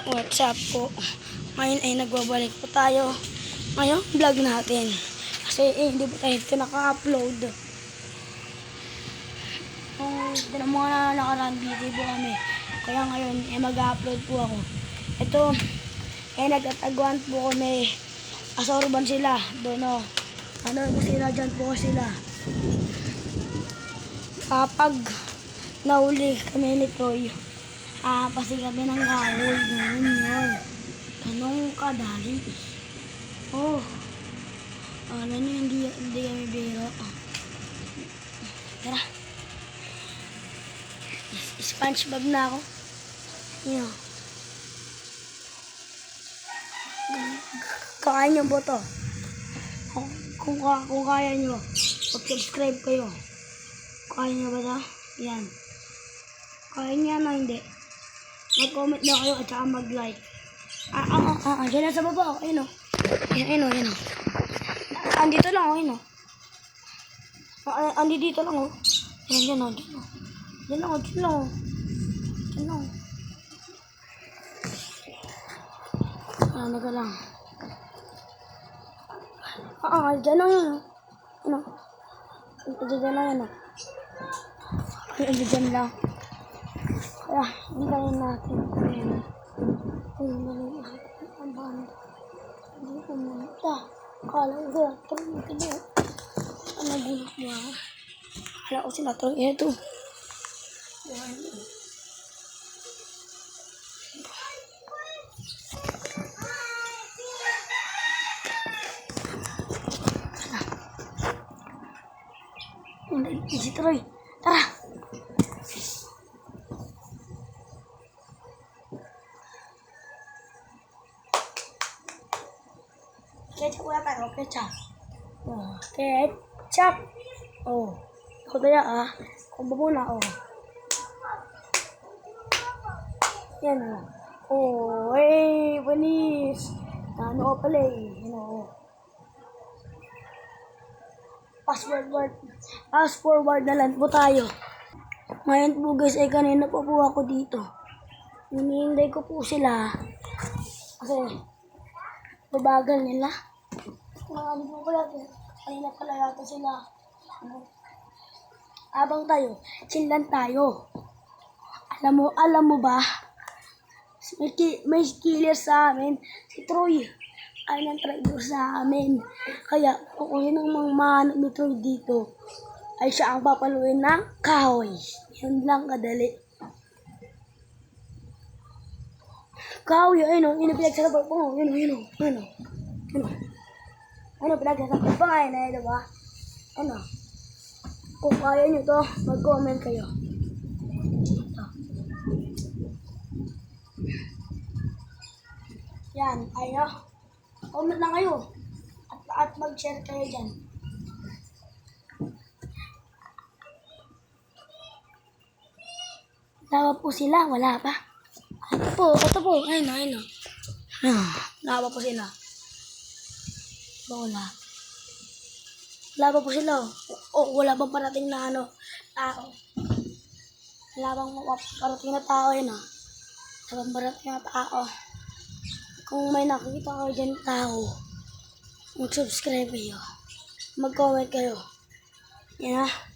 What's up po? Ngayon ay nagbabalik po tayo ngayong vlog natin. Kasi hindi po tayo ito naka-upload. Kung mga nakaraan video po kami. Kaya ngayon ay mag-upload po ako. Ito, ay nagtataguan po kami. Asorban sila. Doon o. Ano po sila, dyan po sila. Kapag nahuli kami ni Troy, kasi kami ng kahoy. Ganun yun. Ganun kadali. Oh. Alam nyo, hindi kami biro. Tara. SpongeBob na ako. Yun. Kakain nyo po to. Kung kaya nyo, mag-subscribe kayo. Kaya nyo ba ito? Yan. Kaya nyo na hindi. Mag-comment na kayo at saka mag-like. Diyan na sa baba. Ayun o. Ayun o. Andito lang o. Ayun o. Andito lang o. Diyan o. Diyan lang o. Diyan lang o. Diyan lang o. Ano ka lang. Diyan lang yun o. Ano? Diyan lang yan o. Diyan lang. Kaya, hintayin natin. Ang banda. Hindi ko muna. Kala ko sila. Tulog ka niya. Ano bulok mo ako? Kala ko sila. Tulog ito. Si Troy. Tara. Ketchup wala tayo. Ketchup. Ketchup. Ako kaya Kung muna Yan panis. Ano pala Fast forward na lang po tayo. Ngayon po guys, kanina po ako dito. Hinihintay ko po sila. Kasi, babagal nila. Ano po pala, kanina pala yata sila. Abang tayo, chill tayo. Alam mo ba? May killer sa amin. Si Troy. Ay nang traitor sa amin. Kaya kung sino ang mahanap ni Troy dito, ay siya ang papaluin ng kahoy. Yun lang kadali. Kahoy, ayun pinagsasabi po. Yun pinagsasabi pa ngayon diba? Kung kaya nyo to, mag-comment kayo. Yan, comment lang kayo. At mag-share kayo dyan. Lawa po sila, wala pa. Ito po, ayun o. Lawa po sila. Wala pa po sila. Wala bang parating na tao. Wala bang parating na tao yun Wala bang parating na tao. Kung may nakikita kayo dyan tao, mag-subscribe kayo. Mag-comment kayo. Yan